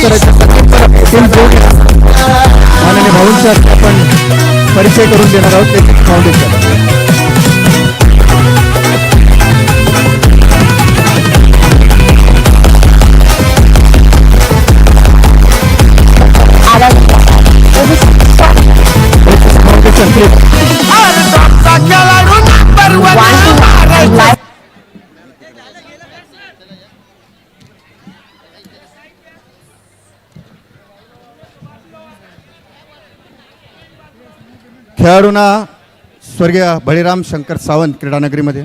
माननीय भाऊंच्या आपण परिचय करून देणार आहोत एक फाउंडेशन. खेळाडूंना स्वर्गीय बळीराम शंकर सावंत क्रीडानगरीमध्ये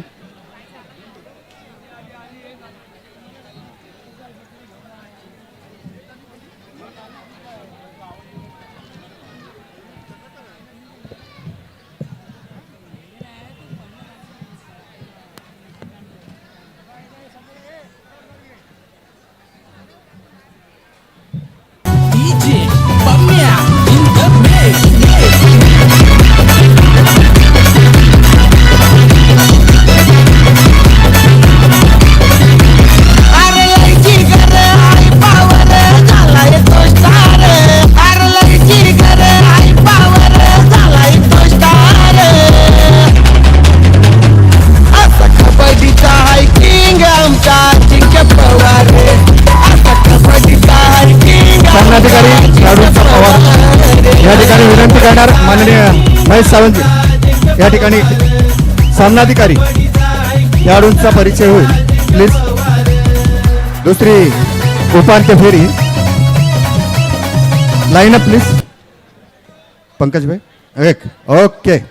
या ठिकाणी विनंती करणार माननीय महेश सावंत या ठिकाणी सामनाधिकारी खेळाडूंचा परिचय होईल प्लीज. दुसरी उपांत्य फेरी लाईन अप प्लीज. पंकज भाई एक ओके.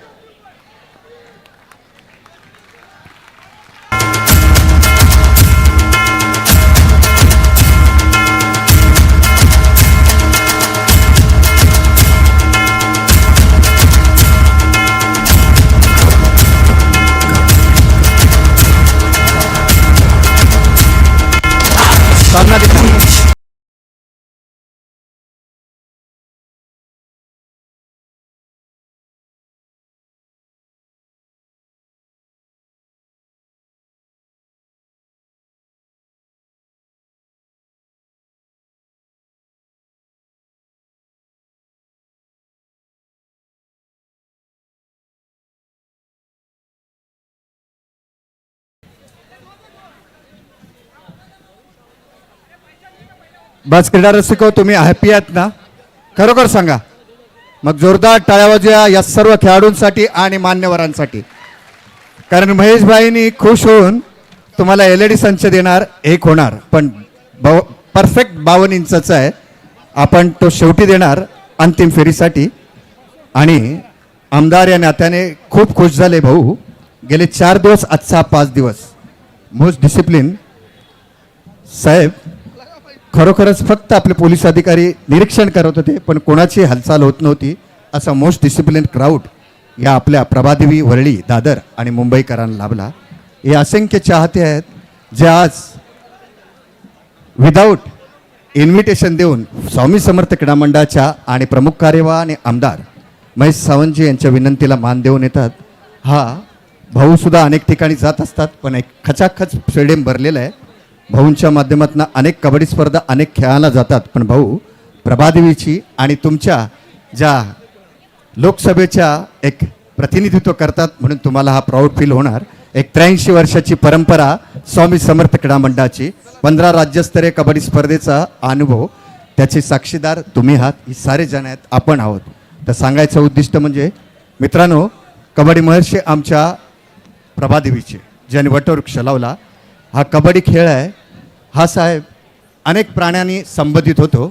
बस क्रीडा रसिको तुम्ही हॅपी आहात ना? खरोखर सांगा. मग जोरदार टाळ्या वाजवा या सर्व खेळाडूंसाठी आणि मान्यवरांसाठी. कारण महेशभाईंनी खुश होऊन तुम्हाला LED संच देणार, एक होणार पण परफेक्ट 52 इंचाचा आहे. आपण तो शेवटी देणार अंतिम फेरीसाठी. आणि आमदार या नात्याने खूप खुश झाले भाऊ. गेले 4 दिवस आजचा 5 दिवस मोस्ट डिसिप्लिन साहेब. खरोखरच फक्त आपले पोलीस अधिकारी निरीक्षण करत होते पण कोणाची हालचाल होत नव्हती. असा मोस्ट डिसिप्लिन क्राऊड या आपल्या प्रभादेवी, वरळी, दादर आणि मुंबईकरांना लाभला. हे असंख्य चाहते आहेत जे आज विदाऊट इन्व्हिटेशन देऊन स्वामी समर्थ क्रीडा मंडळाच्या आणि प्रमुख कार्यवाह आणि आमदार महेश सावंतजी यांच्या विनंतीला मान देऊन येतात. हा भाऊसुद्धा अनेक ठिकाणी जात असतात पण एक खचाखच स्टेडियम भरलेलं आहे. भाऊंच्या माध्यमातून अनेक कबड्डी स्पर्धा अनेक खेळायला जातात पण भाऊ प्रभादेवीची आणि तुमच्या ज्या लोकसभेच्या एक प्रतिनिधित्व करतात म्हणून तुम्हाला हा प्राऊड फील होणार. एक 83 वर्षाची परंपरा स्वामी समर्थ क्रीडा मंडळाची, 15 राज्यस्तरीय कबड्डी स्पर्धेचा अनुभव, त्याचे साक्षीदार तुम्ही आहात, ही सारे जण आहेत, आपण आहोत. तर सांगायचं उद्दिष्ट म्हणजे मित्रांनो, कबड्डी महर्षी आमच्या प्रभादेवीचे ज्यांनी वटवृक्ष लावला. हा कबड्डी खेळ आहे. हा साहेब अनेक प्राण्यांनी संबंधित होतो.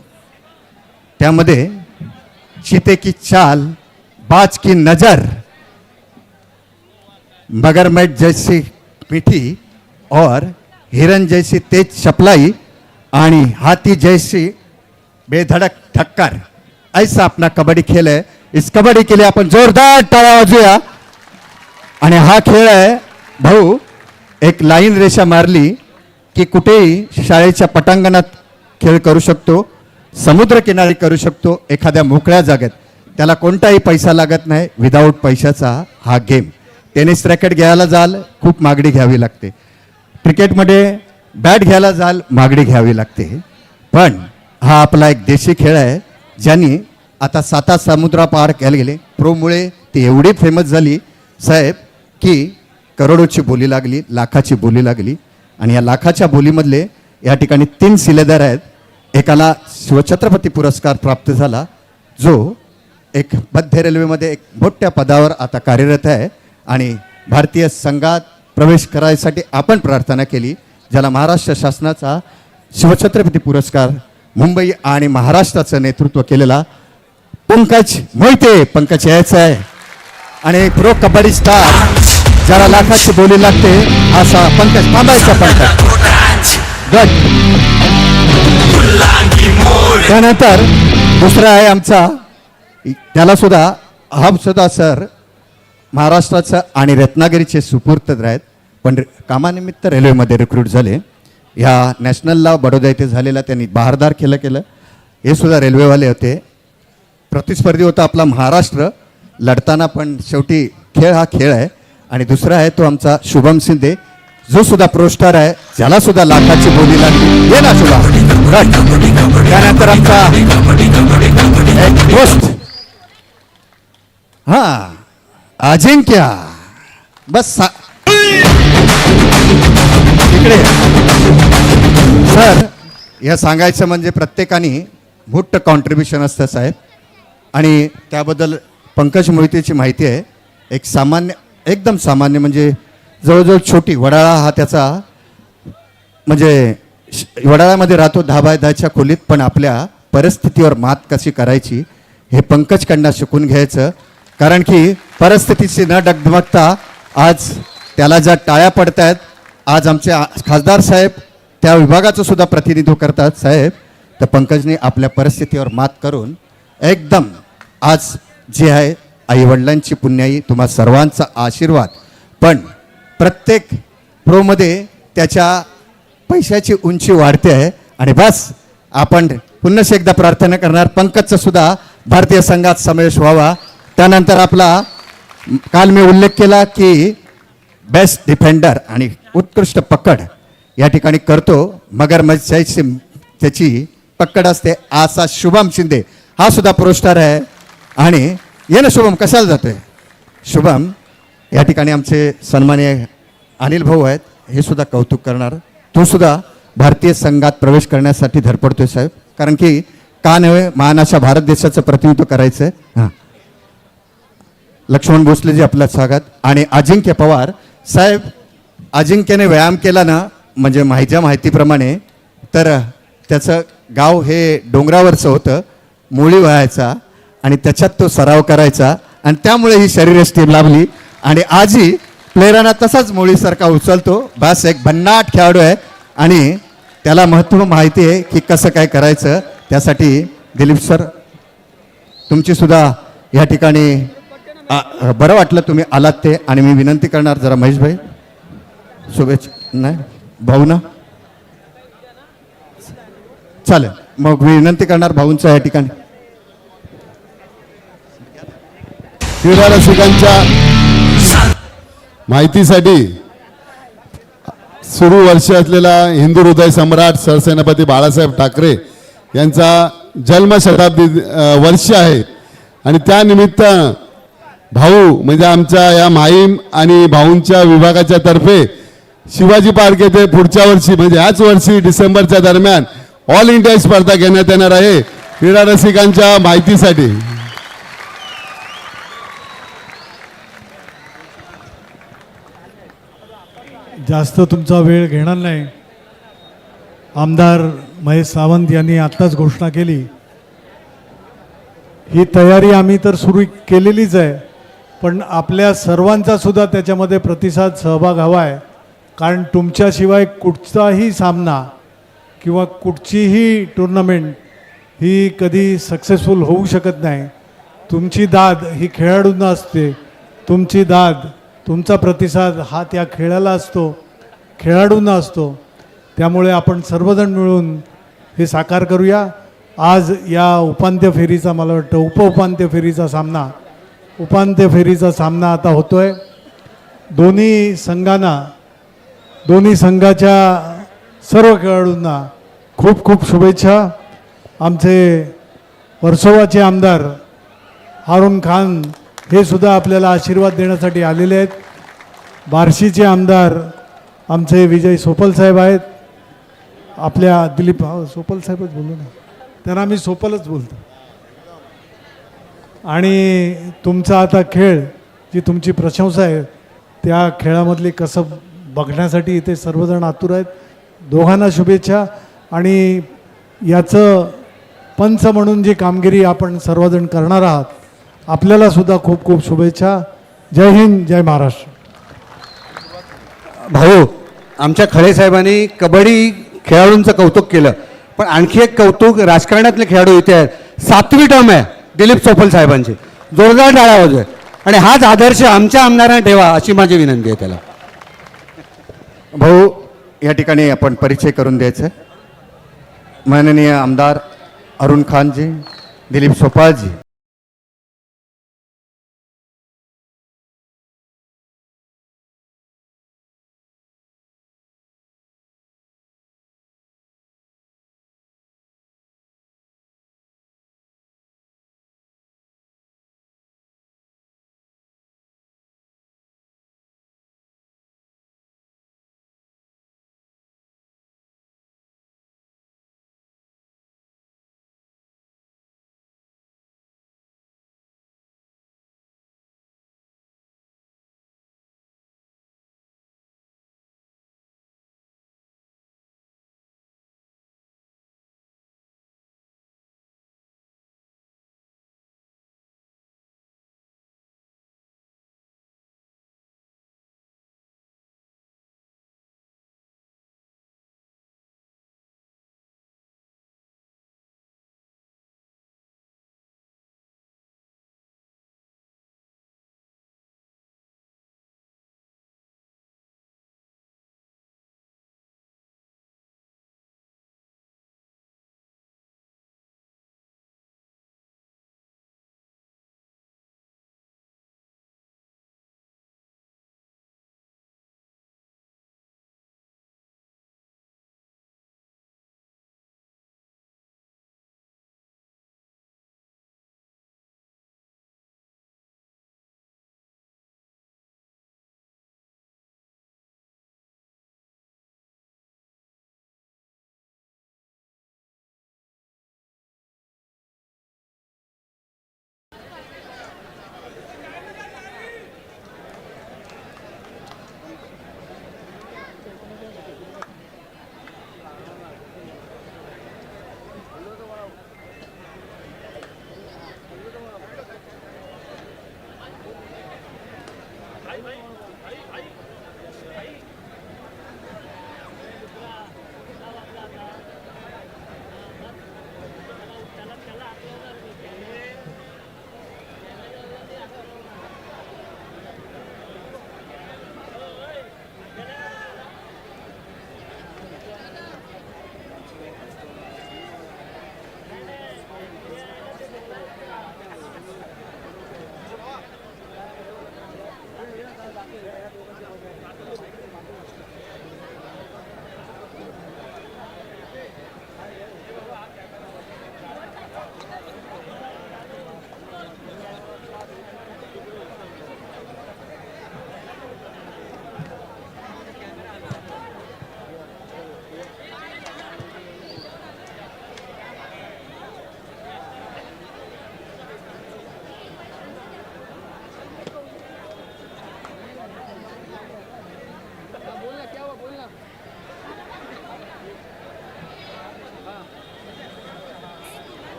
त्यामध्ये चीते की चाल, बाज की नजर, मगरमच्छ जैसी मीठी और हिरन जैसी तेज चपलाई आणि हाथी जैसी बेधड़क ठक्कर, ऐसा अपना कबड्डी खेल है. इस कबड्डी के लिए आपण जोरदार टाळ्या वाजवूया. आणि हा खेळ आहे भाऊ, एक लाईन रेषा मारली की कुठेही शाळेच्या पटांगणात खेळ करू शकतो, समुद्रकिनारी करू शकतो, एखाद्या मोकळ्या जागेत. त्याला कोणताही पैसा लागत नाही. विदाऊट पैशाचा हा गेम. टेनिस रॅकेट घ्यायला जाल खूप मागणी घ्यावी लागते. क्रिकेटमध्ये बॅट घ्यायला जाल मागणी घ्यावी लागते. पण हा आपला एक देशी खेळ आहे ज्यांनी आता 7 समुद्र पार केले गेले. प्रोमुळे ती एवढी फेमस झाली साहेब की करोडोची बोली लागली, लाखाची बोली लागली. आणि या लाखाच्या बोलीमधले या ठिकाणी 3 शिलेदार आहेत. एकाला शिवछत्रपती पुरस्कार प्राप्त झाला, जो एक मध्य रेल्वेमध्ये एक मोठ्या पदावर आता कार्यरत आहे आणि भारतीय संघात प्रवेश करायसाठी आपण प्रार्थना केली, ज्याला महाराष्ट्र शासनाचा शिवछत्रपती पुरस्कार मुंबई आणि महाराष्ट्राचं नेतृत्व केलेला पंकज मोहिते. पंकज यायचं आहे. आणि प्रो कबड्डी स्टार ज्याला लाखाची बोली लागते असा पंकज थांबायचा. पंकज गट. त्यानंतर दुसरा आहे आमचा, त्याला सुद्धा हा सुद्धा सर महाराष्ट्राचं आणि रत्नागिरीचे सुपूर्तच आहेत, पण कामानिमित्त रेल्वेमध्ये रिक्रूट झाले. ह्या नॅशनलला बडोदा येथे झालेला त्यांनी बहारदार केलं. हे सुद्धा रेल्वेवाले होते. प्रतिस्पर्धी होता आपला महाराष्ट्र लढताना, पण शेवटी खेळ हा खेळ आहे. आणि दुसरा आहे तो आमचा शुभम शिंदे, जो सुद्धा प्रो स्टार आहे, ज्याला सुद्धा लाखाची बोली लागली. ये ना शुभम. त्यानंतर आमचा एक दोस्त हा अजिंक्य. बस इकडे सर. या सांगायचं म्हणजे प्रत्येकाने मोठं कॉन्ट्रीब्युशन असतं साहेब. आणि त्याबद्दल पंकज मोहितेची माहिती आहे. एक सामान्य, एकदम सामान्य, म्हणजे जवळजवळ छोटी वडाळा हा त्याचा, म्हणजे वडाळ्यामध्ये राहतो 10x10च्या खोलीत, पण आपल्या परिस्थितीवर मात कशी करायची हे पंकजकडनं शिकून घ्यायचं. कारण की परिस्थितीची न डगमगता आज त्याला ज्या टाळ्या पडत आहेत, आज आमचे खासदार साहेब त्या विभागाचं सुद्धा प्रतिनिधित्व करतात साहेब, तर पंकजने आपल्या परिस्थितीवर मात करून एकदम आज जे आहे आईवडिलांची पुण्याई, तुम्हा सर्वांचा आशीर्वाद, पण प्रत्येक प्रोमध्ये त्याच्या पैशाची उंची वाढते आहे. आणि बस आपण पुन्हा एकदा प्रार्थना करणार पंकजचा सुद्धा भारतीय संघात समावेश व्हावा. त्यानंतर आपला काल मी उल्लेख केला की बेस्ट डिफेंडर आणि उत्कृष्ट पकड या ठिकाणी करतो, मगर मच्छीची त्याची पकड असते असा शुभम शिंदे हा सुद्धा पुरस्कार आहे. आणि ये ना शुभम, कशाला जातोय शुभम. या ठिकाणी आमचे सन्माननीय अनिल भाऊ आहेत, हे सुद्धा कौतुक करणार. तो सुद्धा भारतीय संघात प्रवेश करण्यासाठी धडपडतोय साहेब, कारण की का नव्हे, महान अशा भारत देशाचं प्रतिनिधित्व करायचं आहे. हां, लक्ष्मण भोसलेजी आपलं स्वागत. आणि अजिंक्य पवार साहेब, अजिंक्यने व्यायाम केला ना, म्हणजे माझ्या माहितीप्रमाणे तर त्याचं गाव हे डोंगरावरचं होतं, मुळी व्हायचा आणि त्याच्यात तो सराव करायचा आणि त्यामुळे ही शरीरयष्टी लाभली. आणि आजही प्लेयरांना तसाच मुळीसारखा उचलतो. बस एक भन्नाट खेळाडू आहे आणि त्याला महत्त्व माहिती आहे की कसं काय करायचं. त्यासाठी दिलीप सर तुमची सुद्धा या ठिकाणी बरं वाटलं तुम्ही आलात ते. आणि मी विनंती करणार जरा महेश भाई शुभेच्छा. नाही भाऊ ना, चालेल मग मी विनंती करणार भाऊंचा या ठिकाणी. क्रीडा रसिकांच्या माहितीसाठी सुरू वर्ष असलेला हिंदू हृदय सम्राट सरसेनापती बाळासाहेब ठाकरे यांचा जन्मशताब्दी वर्ष आहे. आणि त्यानिमित्त भाऊ म्हणजे आमच्या या माहीम आणि भाऊंच्या विभागाच्या तर्फे शिवाजी पार्क येथे पुढच्या वर्षी म्हणजे याच वर्षी डिसेंबरच्या दरम्यान ऑल इंडिया स्पर्धा घेण्यात येणार आहे. क्रीडा रसिकांच्या माहितीसाठी जास्त तुमचा वेळ घेणार नाही. आमदार महेश सावंत यांनी आत्ताच घोषणा केली. ही तयारी आम्ही तर सुरू केलेलीच आहे, पण आपल्या सर्वांचा सुद्धा त्याच्यामध्ये प्रतिसाद सहभाग हवा आहे. कारण तुमच्याशिवाय कुठचाही सामना किंवा कुठचीही टुर्नामेंट ही कधी सक्सेसफुल होऊ शकत नाही. तुमची दाद ही खेळाडूंना असते, तुमची दाद तुमचा प्रतिसाद हा त्या खेळाला असतो, खेळाडूंना असतो. त्यामुळे आपण सर्वजण मिळून हे साकार करूया. आज या उपांत्य फेरीचा मला वाटतं उपउपांत्य फेरीचा सामना, उपांत्य फेरीचा सामना आता होतोय. दोन्ही संघाच्या सर्व खेळाडूंना खूप खूप शुभेच्छा. आमचे वर्सोवाचे आमदार हारून खान हे सुद्धा आपल्याला आशीर्वाद देण्यासाठी आलेले आहेत. बार्शीचे आमदार आमचे विजय सोपल साहेब आहेत. आपल्या दिलीप सोपल साहेबच बोलू ना, त्यांना आम्ही सोपलच बोलतो. आणि तुमचा आता खेळ, जी तुमची प्रशंसा आहे, त्या खेळामधली कसं बघण्यासाठी इथे सर्वजण आतुर आहेत. दोघांना शुभेच्छा. आणि याचं पंच म्हणून जी कामगिरी आपण सर्वजण करणार आहात, आपल्याला सुद्धा खूप खूप शुभेच्छा. जय हिंद, जय महाराष्ट्र. भाऊ, आमच्या खळे साहेबांनी कबड्डी खेळाडूंचं कौतुक केलं, पण आणखी एक कौतुक राजकारणातले खेळाडू इथे आहेत. 7वी टर्म आहे दिलीप सोपल साहेबांची. जोरदार टाळ्या वाजवे. आणि हाच आदर्श आमच्या आमदारांना ठेवा अशी माझी विनंती आहे त्याला. भाऊ, या ठिकाणी आपण परिचय करून द्यायचा आहे. माननीय आमदार अरुण खानजी, दिलीप सोपाळजी.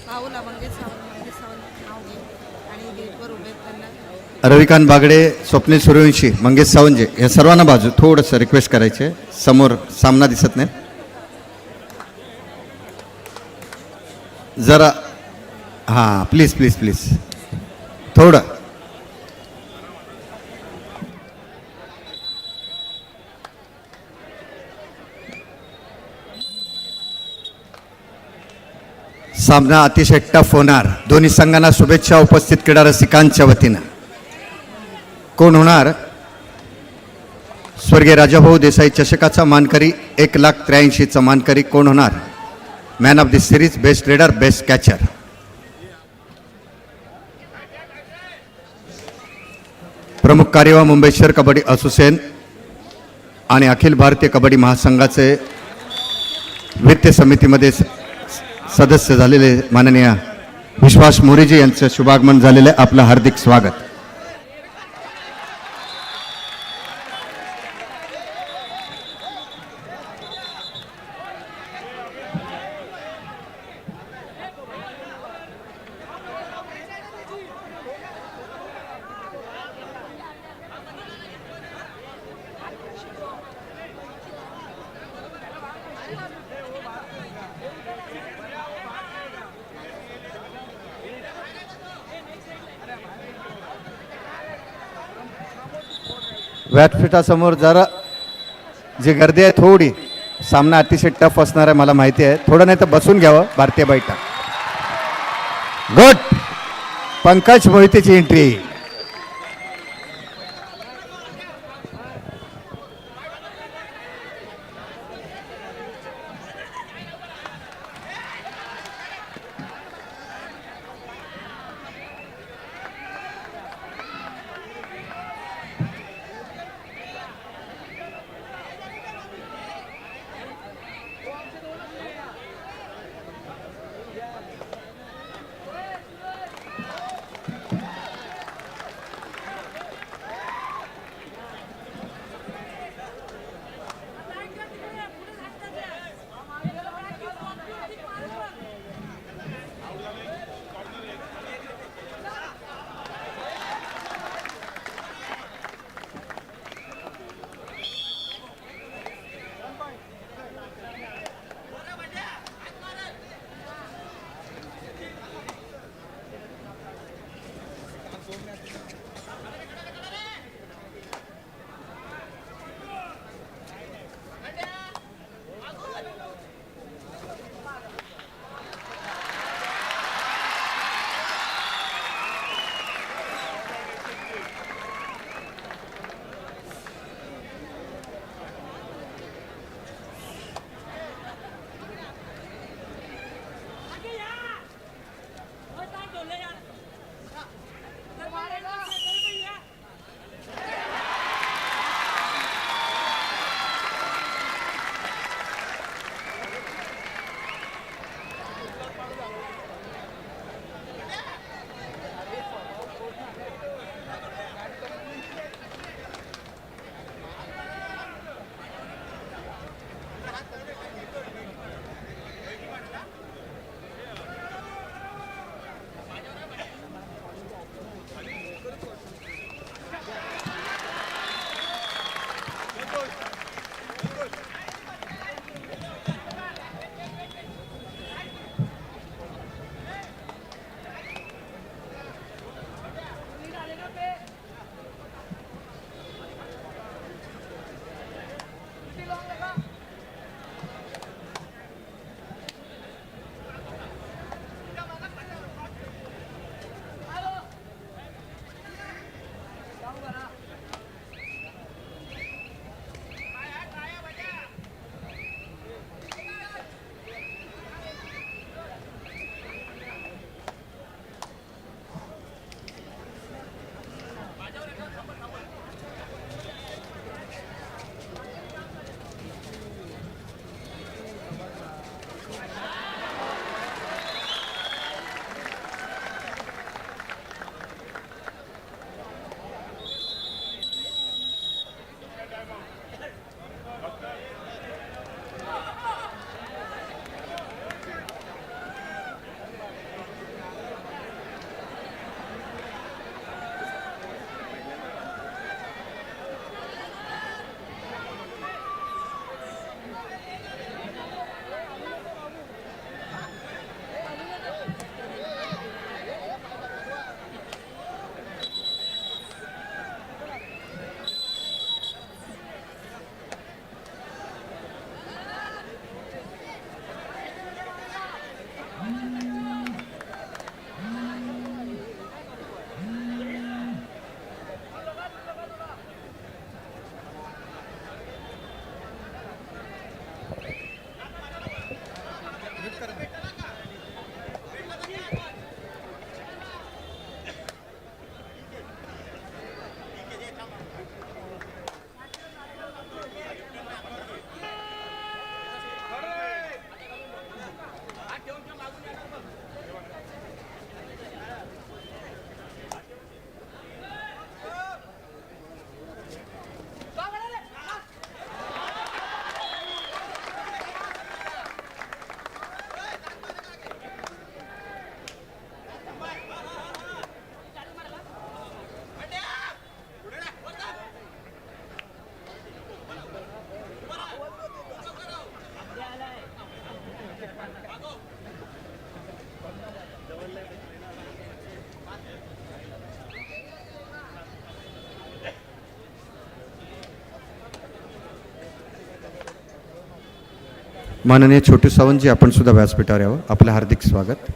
भाऊला मंगेश सावंत नाव घे आणि गेटवर उभे आहेत त्यांना रविकांत बागडे, स्वप्नील सूर्यवंशी, मंगेश सावंजे या सर्वांना बाजू थोडंसं रिक्वेस्ट करायचे. समोर सामना दिसत नाही. जरा हां प्लीज प्लीज प्लीज थोडं. सामना अतिशय टफ होणार. दोन्ही संघांना शुभेच्छा उपस्थित क्रीडा रसिकांच्या वतीनं. कोण होणार स्वर्गीय राजाभाऊ देसाई चषकाचा मानकरी, 1,83,000चा मानकरी कोण होणार? Man of the series, best raider, best catcher. प्रमुख कार्यवाह मुंबई शहर कबड्डी असोसिएशन आणि अखिल भारतीय कबड्डी महासंघाचे वित्त समितीमध्ये सदस्य झालेले माननीय विश्वास मोरेजी यांचं शुभागमन झालेलं आहे. आपलं हार्दिक स्वागत. व्यासपीठासमोर जरा जी गर्दी आहे थोडी, सामना अतिशय टफ असणार आहे मला माहिती आहे. थोडं नाही तर बसून घ्यावं. भारतीय बैठक. गुड. पंकज मोहितेची एंट्री. माननीय छोटू सावंतजी, आपण सुद्धा व्यासपीठावर यावं. आपलं हार्दिक स्वागत.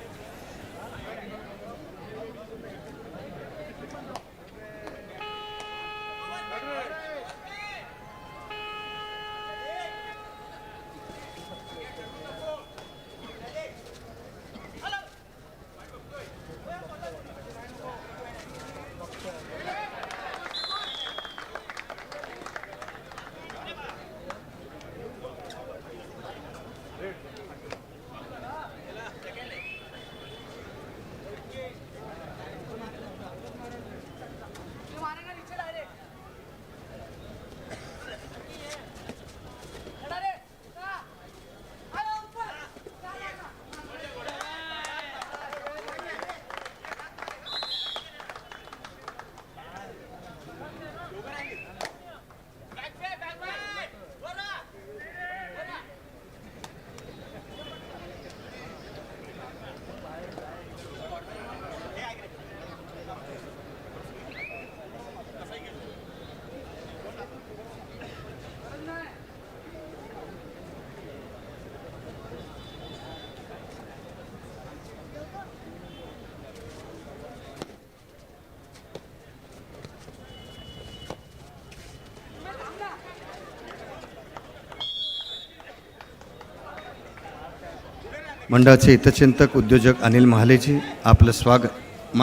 मंडळाचे हितचिंतक उद्योजक अनिल महालेजी, आपलं स्वागत.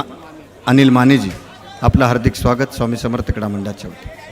अनिल मानेजी, आपलं हार्दिक स्वागत स्वामी समर्थ क्रीडा मंडळाच्या वतीने.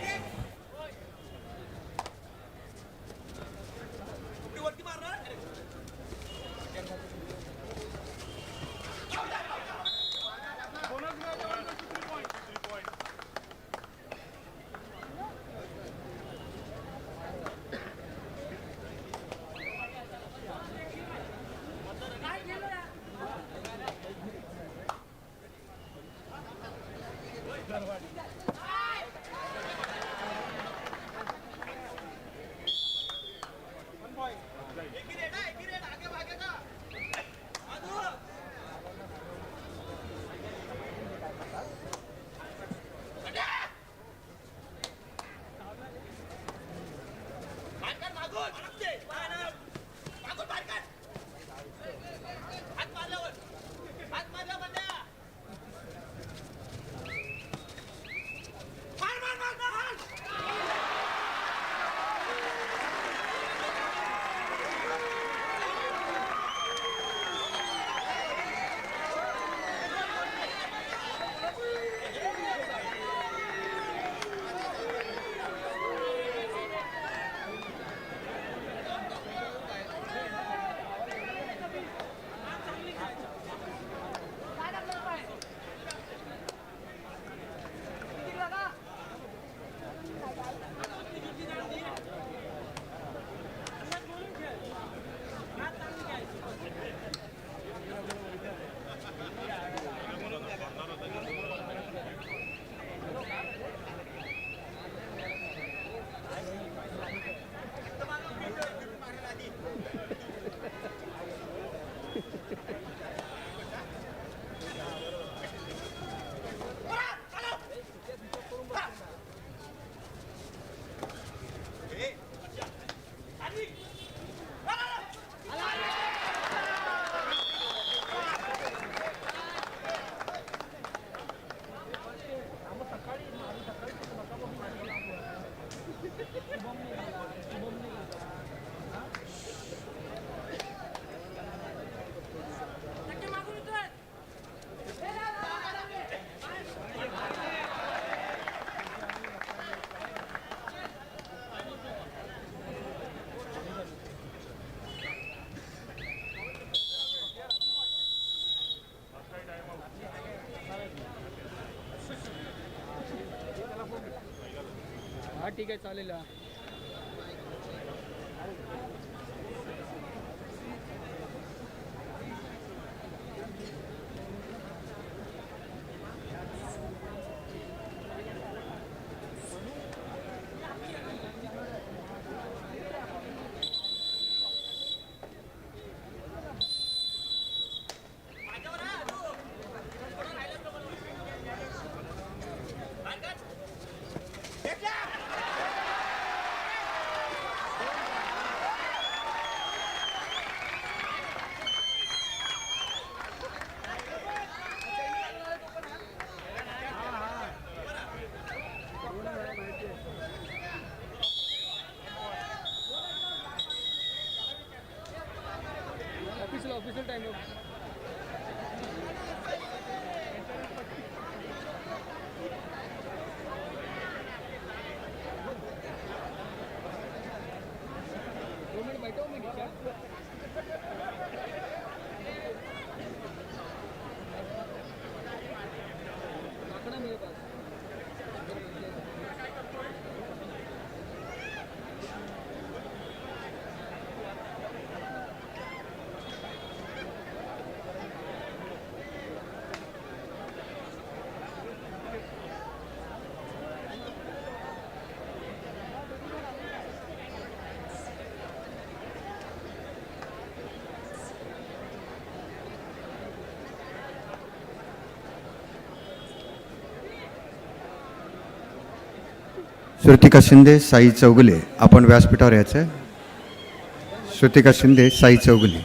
ठीक आहे, चालेल. ऑफिशियल टाइम बैठो मैं क्या आंकड़ा मेरे पास श्रुतिका शिंदे, साई चौगुले, आपण व्यासपीठावर यायचं आहे. श्रुतिका शिंदे, साई चौगुले.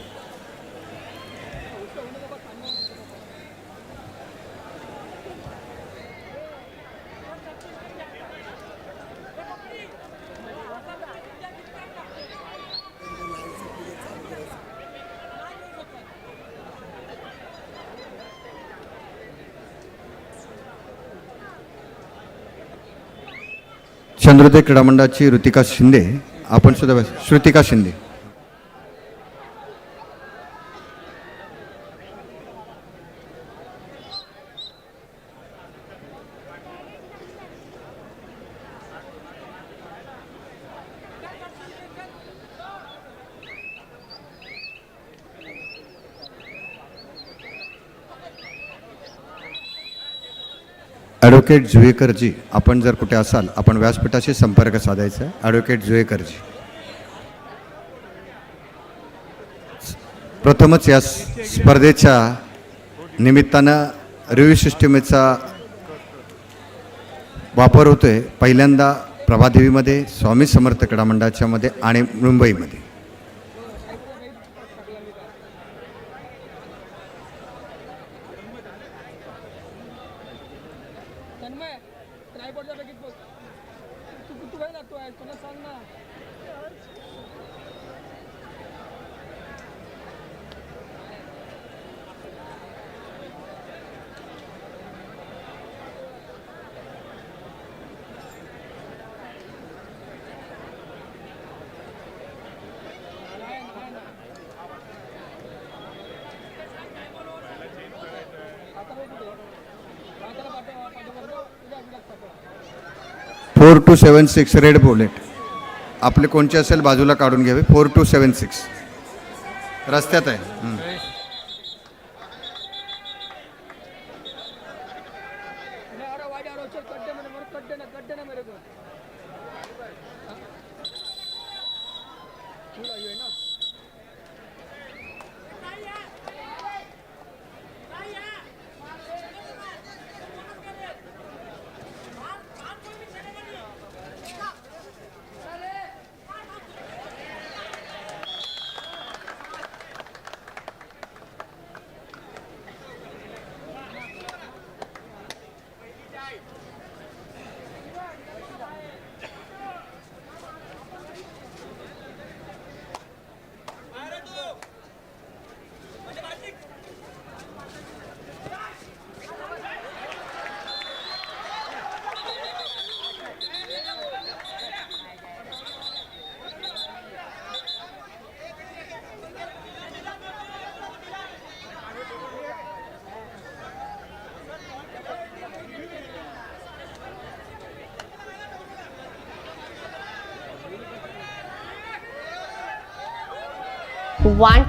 चंद्रोदय क्रीडा मंडळाची ऋतिका शिंदे, आपण सुद्धा श्रुतिका शिंदे. ॲडव्होकेट जुवेकरजी, आपण जर कुठे असाल आपण व्यासपीठाशी संपर्क साधायचा आहे. ॲडव्होकेट जुवेकरजी. प्रथमच या स्पर्धेच्या निमित्तानं रिव्ह्यू सिस्टमचा वापर होतोय. पहिल्यांदा प्रभादेवीमध्ये, स्वामी समर्थ क्रीडा मंडळाच्यामध्ये आणि मुंबईमध्ये. तन्मय ट्रायपॉडच्या बॅगेत बघ तू काय लागतोय तुला सांग ना आता 4276 रेड बुलेट. आपले कोणचे असेल बाजूला काढून घ्यावे. 4276 रस्त्यात आहे. वाइड आ रहा चल कट्टे ना मेरे को पूरा ये है ना One.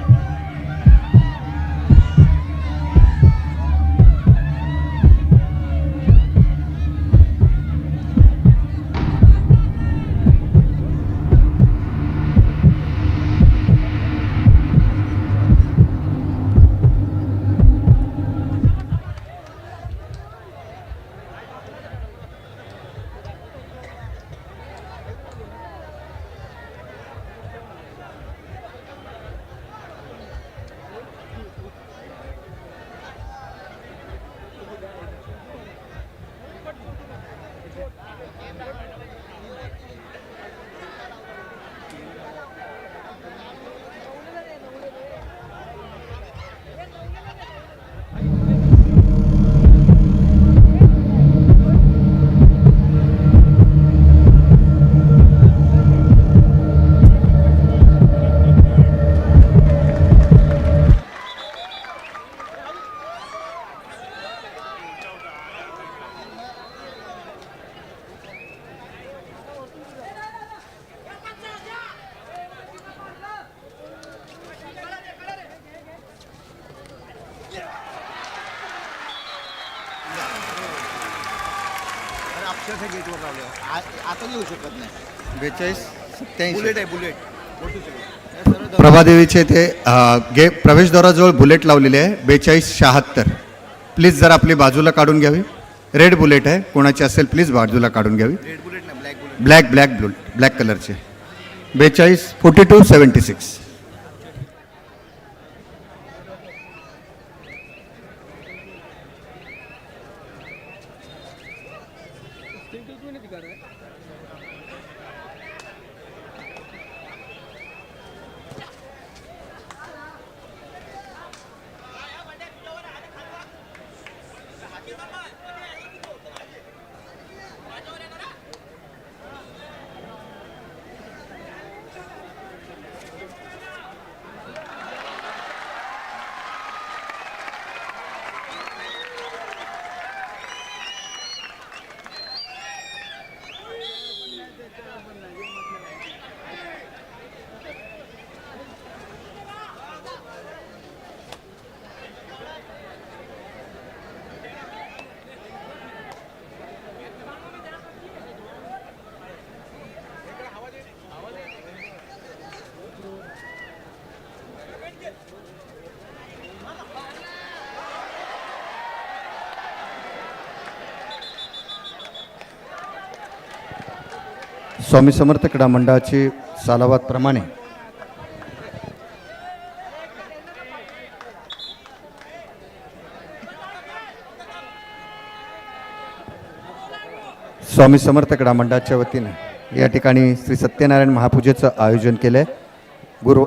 गेटवर लावले आता येऊ शकत नाही. 42-87 बुलेट आहे बुलेट. प्रभादेवीचे ते प्रवेशद्वाराजवळ बुलेट लावलेली आहे 42-76. प्लीज जरा आपली बाजूला काढून घ्यावी. रेड बुलेट आहे, कोणाची असेल प्लीज बाजूला काढून घ्यावी. रेड बुलेट ना ब्लॅक बुलेट. ब्लॅक कलरचे 42-42-76. स्वामी समर्थ क्रीडा मंडळाची सालावाद प्रमाणे स्वामी समर्थ क्रीडा मंडळाच्या वतीने या ठिकाणी श्री सत्यनारायण महापूजेचं आयोजन केलं आहे. गुरु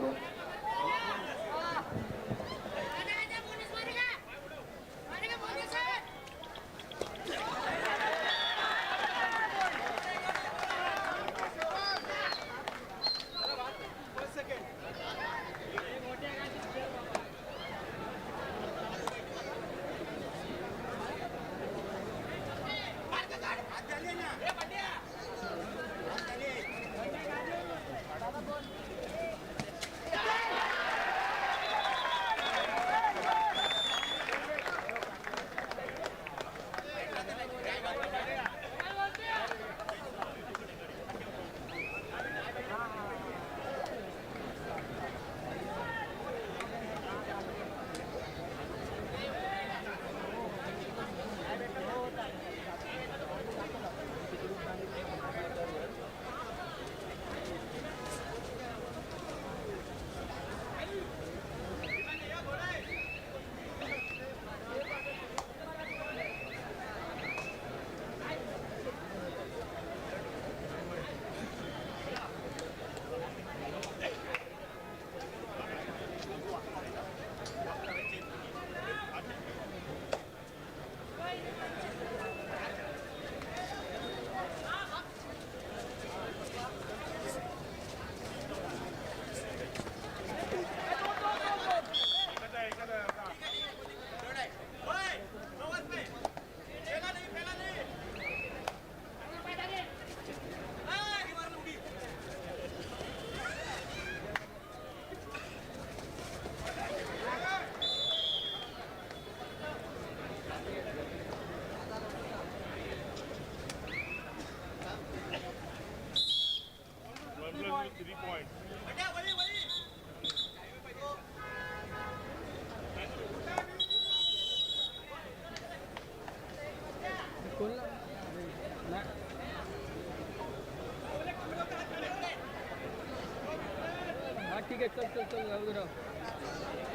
ठीक आहे, चल चल चल जाऊ दे राव.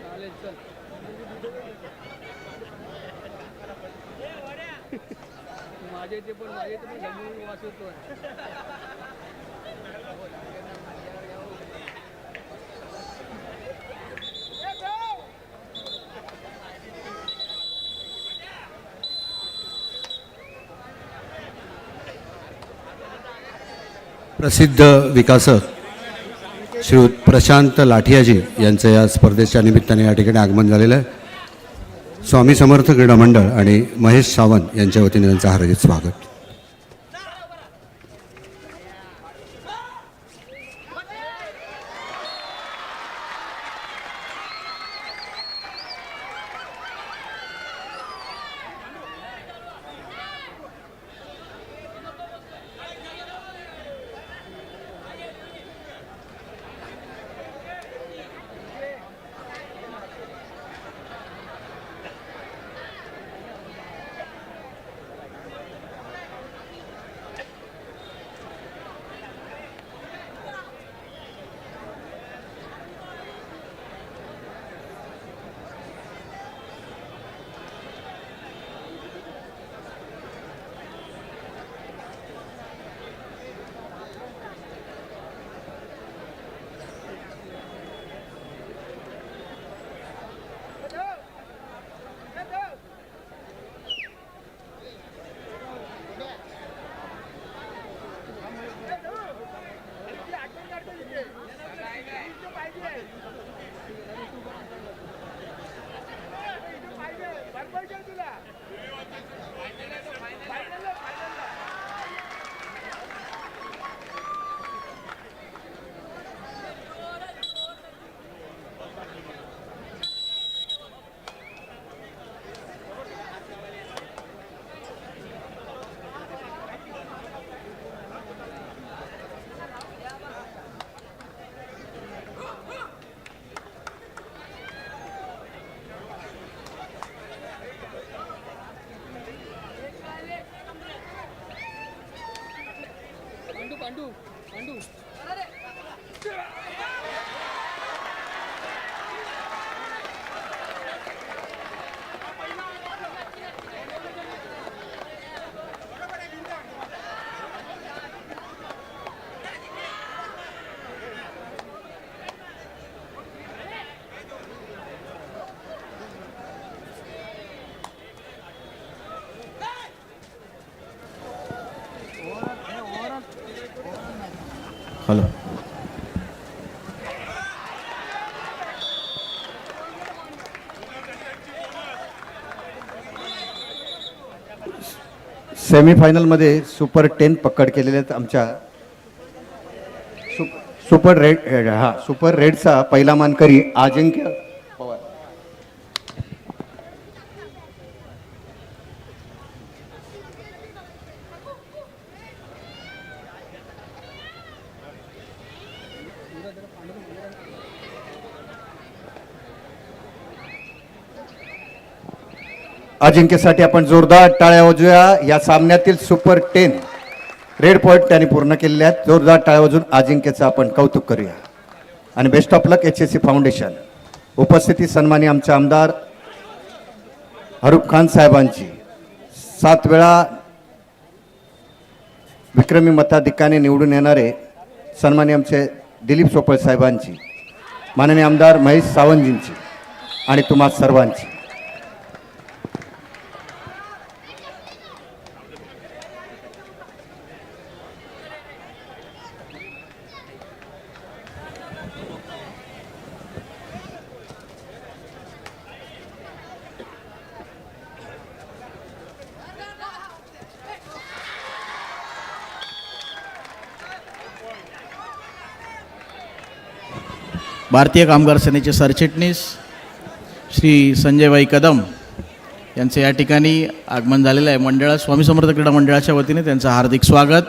चालेल चल. माझे ते पण जमून वाचवतोय. प्रसिद्ध विकासक श्रीयुत प्रशांत लाठियाजी यांचं या स्पर्धेच्या निमित्ताने या ठिकाणी आगमन झालेलं आहे. स्वामी समर्थ क्रीडा मंडळ आणि महेश सावंत यांच्या वतीने त्यांचं हार्दिक स्वागत. पांडू पांडू हॅलो. सेमीफायनलमध्ये सुपर 10 पकड केलेले आहेत आमच्या सुपर रेडचा पहिला मानकरी अजिंक्य पवार. अजिंक्यसाठी आपण जोरदार टाळ्या वाजवूया. या सामन्यातील सुपर 10 रेड पॉईंट त्यांनी पूर्ण केलेले आहेत. जोरदार टाळ्या वाजवून अजिंक्यचं आपण कौतुक करूया. आणि best of luck HSC foundation. उपस्थिती सन्मानी आमचे आमदार हरूफ खान साहेबांची, 7 वेळा विक्रमी मताधिक्याने निवडून येणारे सन्मानी आमचे दिलीप सोपळ साहेबांची, माननीय आमदार महेश सावंतजींची आणि तुम्हा सर्वांची. भारतीय कामगार सेनेचे सरचिटणीस श्री संजयभाई कदम यांचे या ठिकाणी आगमन झालेलं आहे. स्वामी समर्थ क्रीडा मंडळाच्या वतीने त्यांचं हार्दिक स्वागत.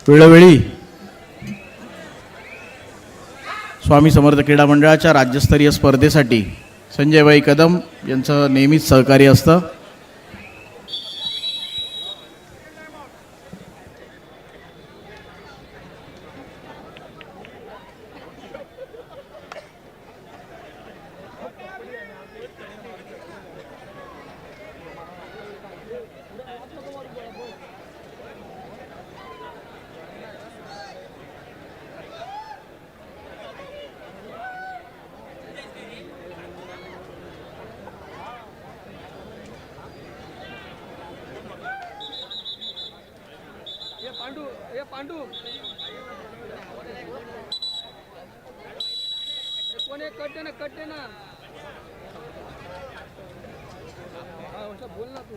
वेळोवेळी स्वामी समर्थ क्रीडा मंडळाच्या राज्यस्तरीय स्पर्धेसाठी संजयभाई कदम यांचं नेहमीच सहकार्य असतं. ये पांडू कोण एक कट दे ना हाँ वैसा बोल ना तू.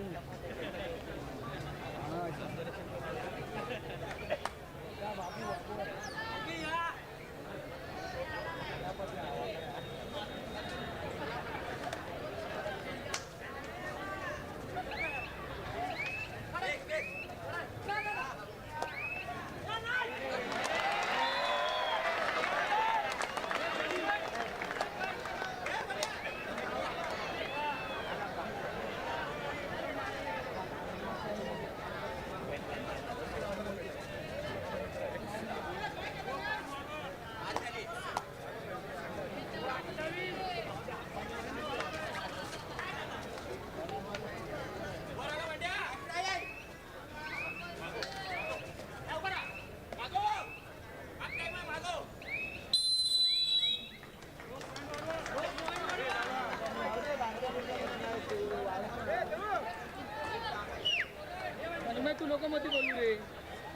तू लोक मध्ये बोलू रे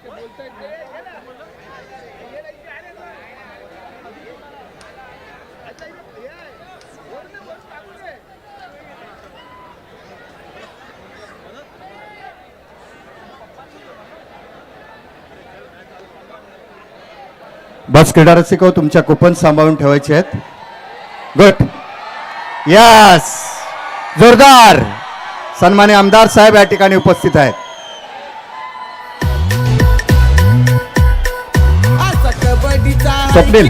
ते बोलतायत ना. बस क्रीडा रसिको तुमच्या कुपन सांभाळून ठेवायचे आहेत. गुड. यस. जोरदार. सन्मान्य आमदार साहेब या ठिकाणी उपस्थित आहेत. स्वप्नील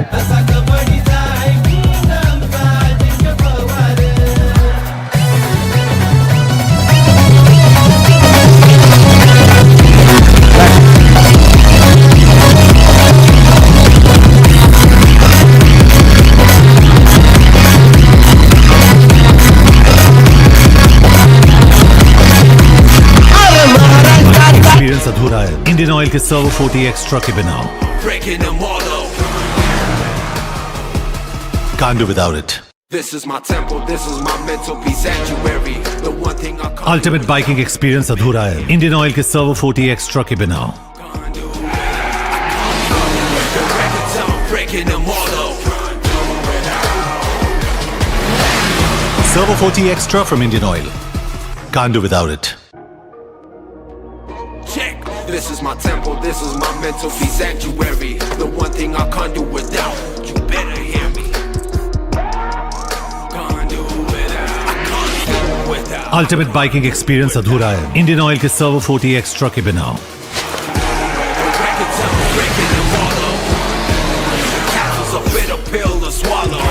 अधूरा है इंडियन ऑयल के सर्वो 40 एक्स्ट्रा के बिना. Can't do without it. This is my temple, this is my mental peace sanctuary. The one thing I call ultimate biking experience अधूरा है इंडियन ऑयल के सर्वो 40 एक्स्ट्रा के बिना. breaking them all up. Servo 40 extra from Indian Oil. Can't do without it. Check. This is my temple, this is my mental peace sanctuary. The one thing I can't do without. You better hear me. Can't do without. I can't do without. Ultimate biking experience अधूरा है Indian oil के सर्वो 40 extra के बिना. Breaking them all up. Capsules a bitter pill to swallow.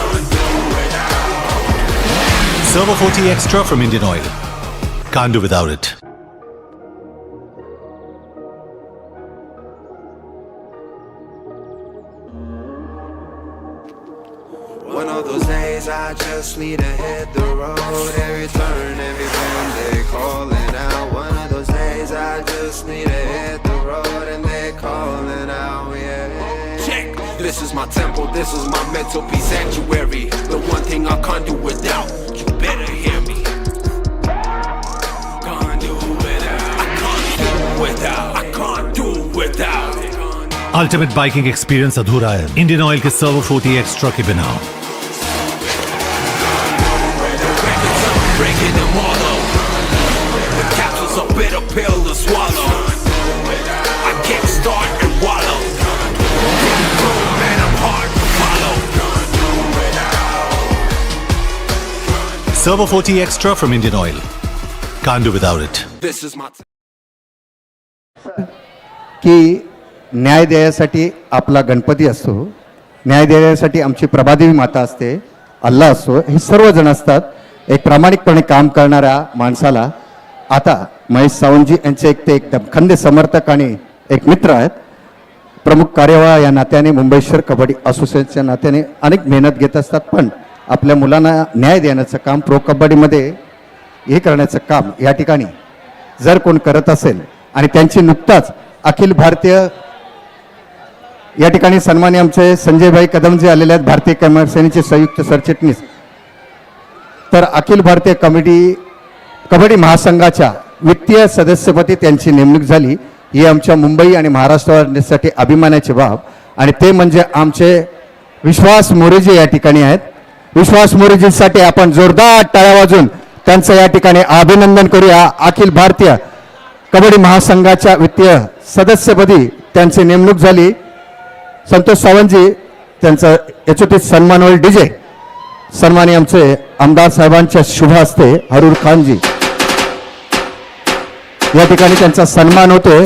Servo 40 extra from Indian Oil. Can't do without it. One of those days I just need to hit the road. Every turn, every bend, they calling out. One of those days I just need to hit the road and they calling out, yeah. Check. This is my temple, this is my mental peace sanctuary. The one thing I can't do without. You better hear me. Can't do without. I can't do without. I can't do without it. Ultimate biking experience अधूरा है Indian oil के सर्वो 40 extra के बिना. Breaking them all up. The capsule's a bitter pill to swallow. I can't start and wallow. Man, I'm hard to follow. Servo 40 extra from Indian Oil. Can't do without it. This is my की न्याय देण्यासाठी आपला गणपती असतो, न्याय देण्यासाठी आमची प्रभादेवी माता असते, अल्लाह असतो, हे सर्वजण असतात. एक प्रामाणिकपणे काम करणाऱ्या माणसाला आता महेश सावंतजी यांचे एक ते एकदम खंदे समर्थक आणि एक मित्र आहेत. प्रमुख कार्यवाह या नात्याने मुंबई शहर कबड्डी असोसिएशनच्या नात्याने अनेक मेहनत घेत असतात. पण आपल्या मुलांना न्याय देण्याचं काम, प्रो कबड्डीमध्ये हे करण्याचं काम या ठिकाणी जर कोण करत असेल आणि त्यांची नुकताच अखिल भारतीय या ठिकाणी सन्मानी आमचे संजयभाई कदम जे आलेले आहेत, भारतीय कॅमेरा सेनेचे संयुक्त सरचिटणीस, तर अखिल भारतीय कबड्डी महासंघाच्या वित्तीय सदस्यपदी त्यांची नेमणूक झाली. ही आमच्या मुंबई आणि महाराष्ट्रासाठी अभिमानाची बाब. आणि ते म्हणजे आमचे विश्वास मोरेजी या ठिकाणी आहेत. विश्वास मोरेजींसाठी आपण जोरदार टाळ्या वाजून त्यांचं या ठिकाणी अभिनंदन करूया. अखिल भारतीय कबड्डी महासंघाच्या वित्तीय सदस्यपदी त्यांची नेमणूक झाली. संतोष सावंतजी त्यांचा यचोचित सन्मान होईल. डीजे सन्मानी आमचे आमदार साहेबांच्या शुभ हस्ते हरूर खानजी या ठिकाणी त्यांचा सन्मान होतोय.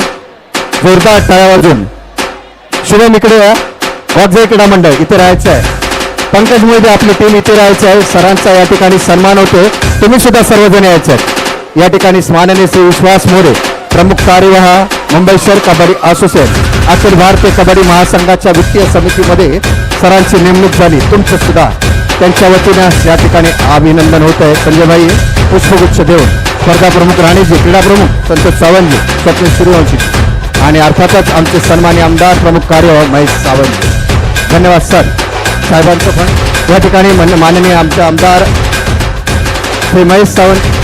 जोरदार टाळ्या वाजून. शुभम इकडे या. वाघजाई क्रीडा मंडळ इथे राहायचं आहे. पंकज मोहिते आपली टीम इथे राहायचं आहे. सरांचा या ठिकाणी सन्मान होतोय. तुम्ही सुद्धा सर्वजण यायचे आहेत. या ठिकाणी माननीय श्री विश्वास मोरे प्रमुख कार्यवाह मुंबई शहर कबड्डी असोसिएशन अखिल भारतीय कबड्डी महासंघाच्या वित्तीय समितीमध्ये सरांची नेमणूक झाली. तुमचं सुद्धा त्यांच्या वतीनं या ठिकाणी अभिनंदन होत आहे. संजयभाई पुष्पगुच्छ देऊन स्पर्धा प्रमुख राणीजी, क्रीडा प्रमुख संतोष सावंतजी, स्वप्नील सूर्यवंशी आणि अर्थातच आमचे सन्मानी आमदार प्रमुख कार्यवाह महेश सावंत. धन्यवाद सर. साहेबांचं पण या ठिकाणी माननीय आमचे आमदार श्री महेश सावंत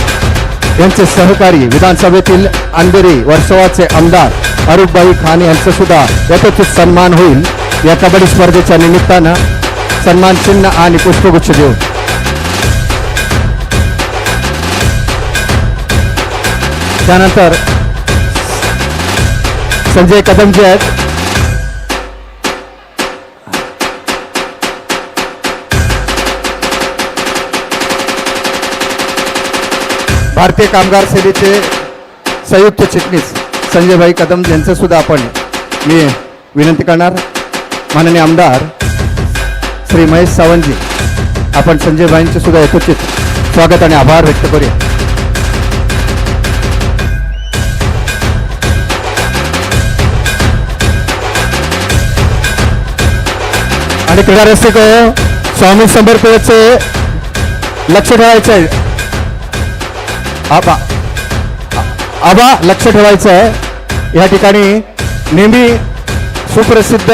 यांचे सहकारी विधानसभेतील अंधेरी वर्सोवाचे आमदार अरूपबाई खान यांचं सुद्धा यथोचित सन्मान होईल. या कबड्डी स्पर्धेच्या निमित्तानं सन्मान चिन्ह आणि पुष्पगुच्छ देऊन. त्यानंतर संजय कदम जे आहेत, भारतीय कामगार सेनेचे संयुक्त चिटणीस संजयभाई कदम यांचं सुद्धा आपण मी विनंती करणार. माननीय आमदार श्री महेश सावंतजी, आपण संजयभाईंचे सुद्धा यथोचित स्वागत आणि आभार व्यक्त करूया. आणि क्रीडा रसिक स्वामी समर्पणाचे लक्ष ठेवायचं आहे. आबा लक्ष ठेवायचं आहे. या ठिकाणी नेहमी सुप्रसिद्ध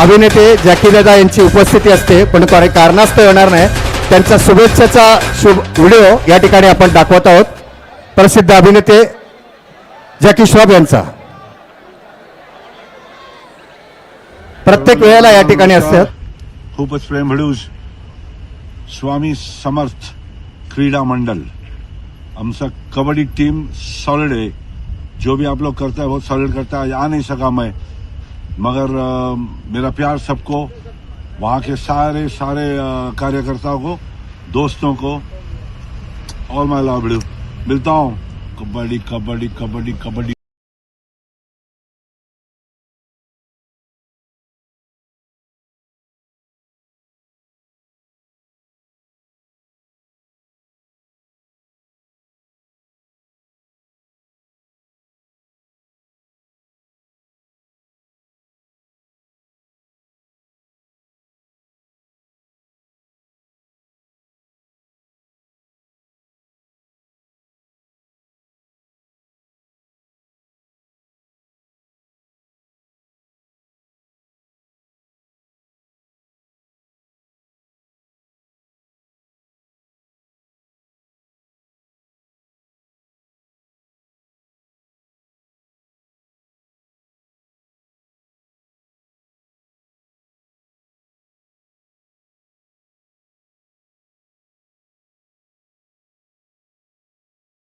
अभिनेते जॅकीदादा यांची उपस्थिती असते, पण काही कारणास्तव येणार नाही. त्यांच्या शुभेच्छेचा शुभ व्हिडिओ या ठिकाणी आपण दाखवत आहोत. प्रसिद्ध अभिनेते जॅकी श्रॉफ यांचा प्रत्येक वेळेला या ठिकाणी असतात. खूपच प्रेमळूस स्वामी समर्थ क्रीडा मंडल, हमसा कबड्डी टीम सॉलिड है. जो भी आप लोग करता है बहुत सॉलिड करता है. आ नहीं सका मैं, मगर मेरा प्यार सबको, वहाँ के सारे कार्यकर्ताओं को, दोस्तों को, और मैं लाभड़ू मिलता हूँ. कबड्डी कबड्डी कबड्डी कबड्डी.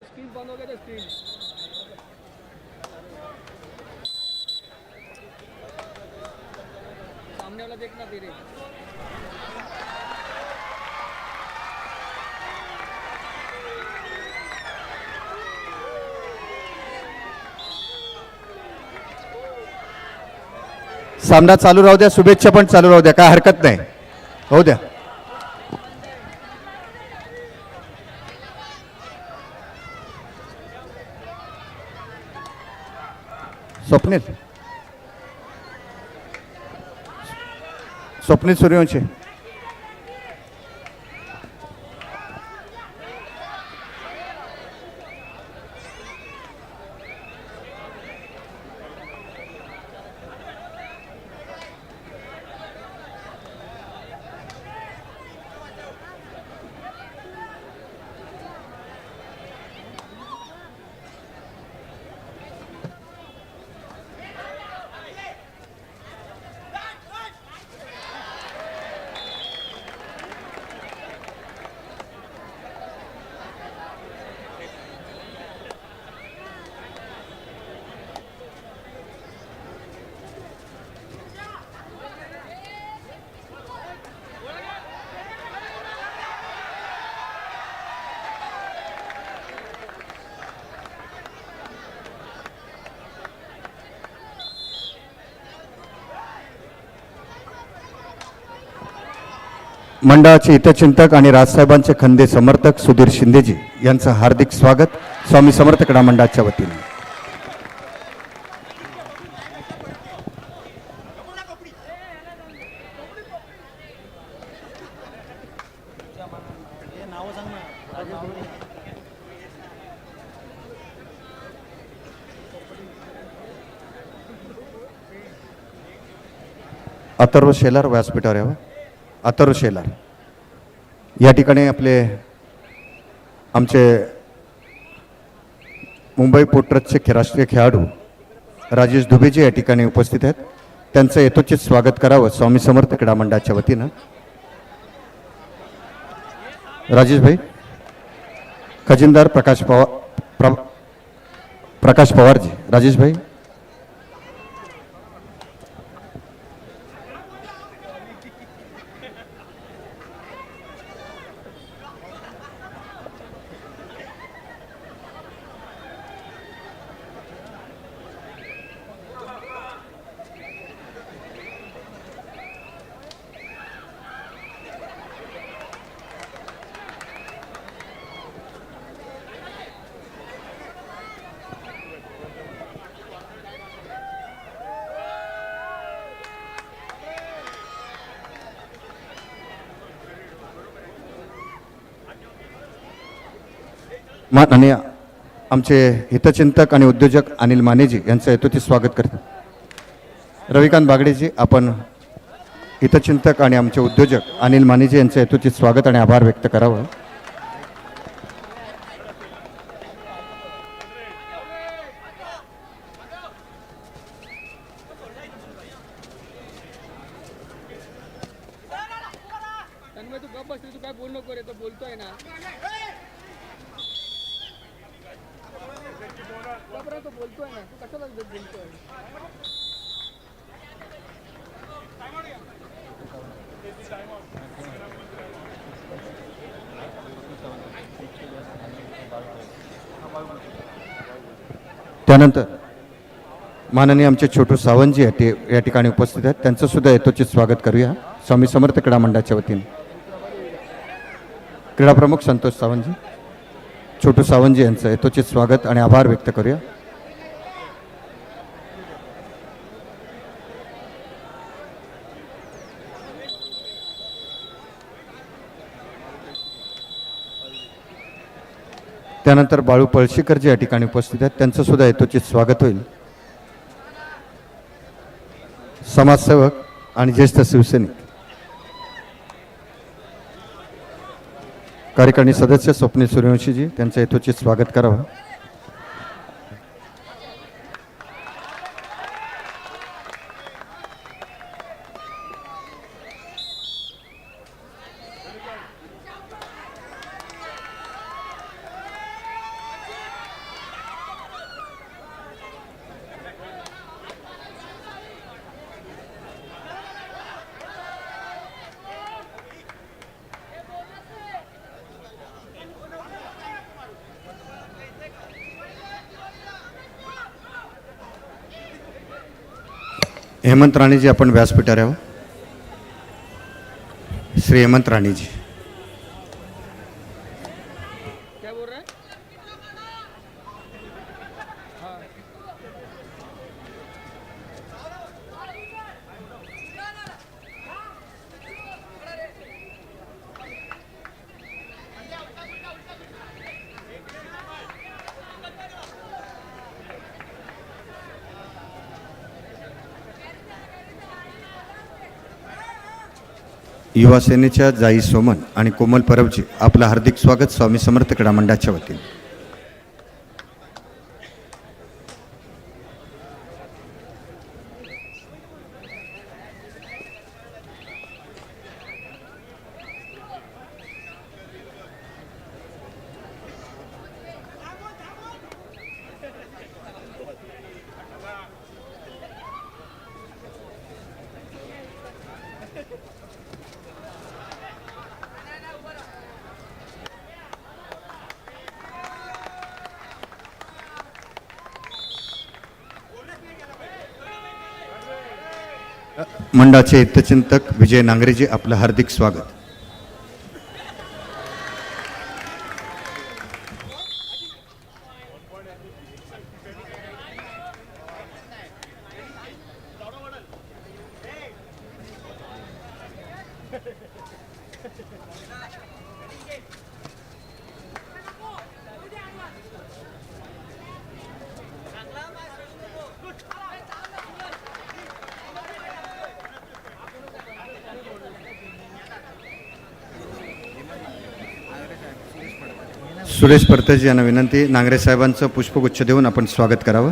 स्क्रीन बंद हो गया था स्क्रीन. सामने वाला देखना तेरे. सामना चालू राहू द्या, शुभेच्छा पण चालू राहू द्या, काय हरकत नाही, होऊ द्या. स्वप्नील सूर्यवंशी. मंडळाचे हितचिंतक आणि राजसाहेबांचे खंदे समर्थक सुधीर शिंदेजी यांचं हार्दिक स्वागत स्वामी समर्थ क्रीडा मंडळाच्या वतीने. अथर्व शेलार व्यासपीठावर यावं. अथर्व शेलार या ठिकाणी आपले आमचे मुंबई पोर्ट ट्रस्टचे राष्ट्रीय खेळाडू राजेश दुबेजी या ठिकाणी उपस्थित आहेत. त्यांचं यथोचित स्वागत करावं स्वामी समर्थ क्रीडा मंडळाच्या वतीनं. राजेश भाई, खजिनदार प्रकाश पवारजी. राजेश भाई, माननीय आमचे हितचिंतक आणि उद्योजक अनिल मानेजी यांचं यथोचित स्वागत करतात. रविकांत बागडेजी, आपण हितचिंतक आणि आमचे उद्योजक अनिल मानेजी यांचं यथोचित स्वागत आणि आभार व्यक्त करावं. तन्मय तू गप बसली, तू काय बोल नको रे, तो बोलतोय ना. गप रे, तो बोलतोय ना, तू कशाला बोलतोय. त्यानंतर माननीय आमचे छोटू सावंतजी या ठिकाणी उपस्थित आहेत. त्यांचं सुद्धा यथोचित स्वागत करूया स्वामी समर्थ क्रीडा मंडळाच्या वतीने. क्रीडा प्रमुख संतोष सावंतजी, छोटू सावंतजी यांचं यथोचित स्वागत आणि आभार व्यक्त करूया. त्यानंतर बाळू पळशीकर जे या ठिकाणी उपस्थित आहेत त्यांचं सुद्धा यथोचित स्वागत होईल. समाजसेवक आणि ज्येष्ठ शिवसैनिक, कार्यकारिणी सदस्य स्वप्नील सूर्यवंशीजी, त्यांचं यथोचित स्वागत करावं. हेमंत राणेजी, आपण व्यासपीठावर यावं. श्री हेमंत राणेजी. क्या बोल रहा है. हाँ. युवा सेनेच्या जाई सोमन आणि कोमल परबजी, आपलं हार्दिक स्वागत स्वामी समर्थ क्रीडा मंडळाच्या वतीने. मंडळाचे हितचिंतक विजय नांगरेजी, आपलं हार्दिक स्वागत. सुरेश परतेजी यांना विनंती, नांगरे साहेबांचं पुष्पगुच्छ देऊन आपण स्वागत करावं.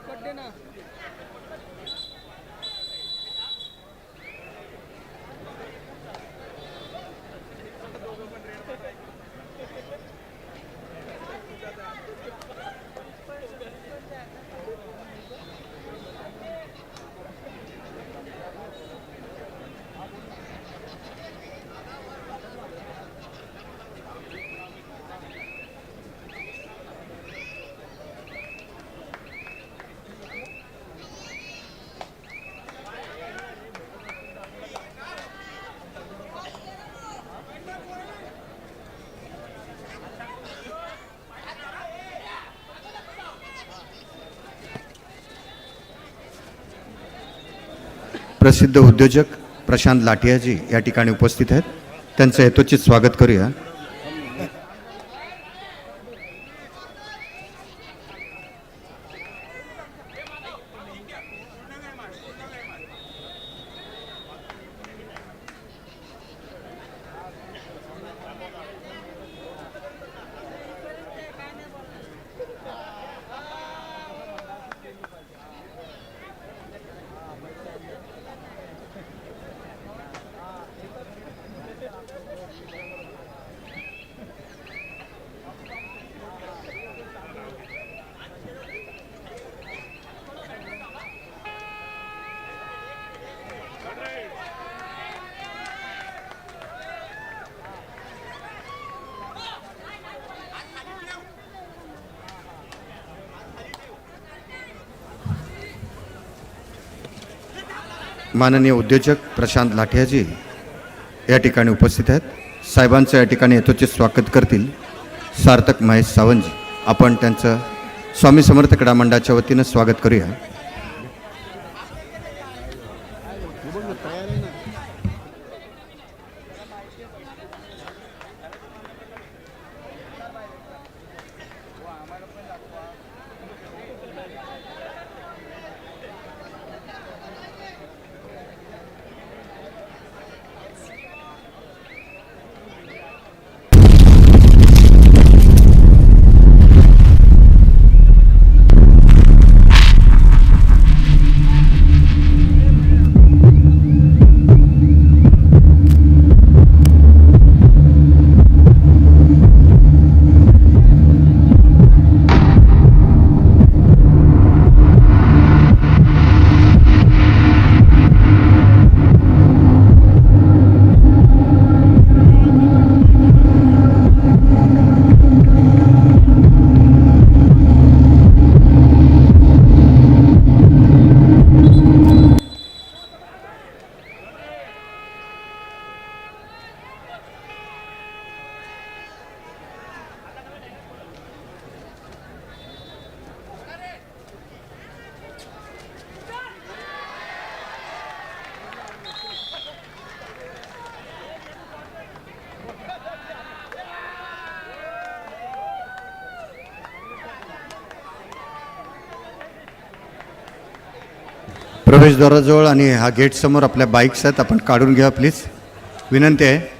कट देना. प्रसिद्ध उद्योजक प्रशांत लाठियाजी या ठिकाणी उपस्थित आहेत. त्यांचं यथोचित स्वागत करूया. माननीय उद्योजक प्रशांत लाठियाजी या ठिकाणी उपस्थित आहेत. साहेबांचं या ठिकाणी यथोचित स्वागत करतील सार्थक महेश सावंतजी. आपण त्यांचं स्वामी समर्थ क्रीडा मंडळाच्या वतीनं स्वागत करूया. प्रवेशद्वाराजवळ आणि हा गेट समोर आपल्या बाईक्स आहेत, आपण काढून घ्या प्लीज, विनंती आहे.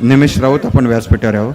निमेश राऊत आपण व्यासपीठावर यावं.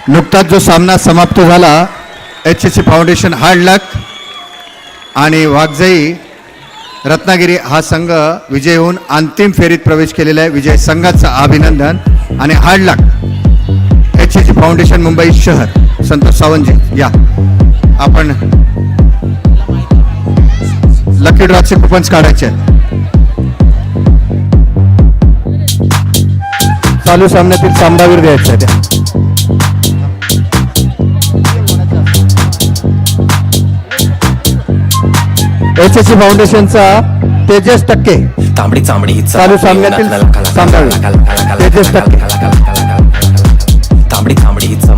नुकताच जो सामना समाप्त झाला, HSC फाउंडेशन हार्ड लक आणि वाघजाई रत्नागिरी हा संघ विजय होऊन अंतिम फेरीत प्रवेश केलेला आहे. विजय संघाचं अभिनंदन. आणि हार्ड लक HSC फाउंडेशन मुंबई शहर संतोष सावंतजी या. आपण लकी ड्रॉचे कुपन्स काढायचे आहेत. चालू सामन्यातील सामनावीर द्यायचा आहे त्या. HSC फाउंडेशनचा तेजस टक्के तांबडी चांबडी चालू सामन्यातील सामनावीर तेजस टक्के. तांबडी चांबडी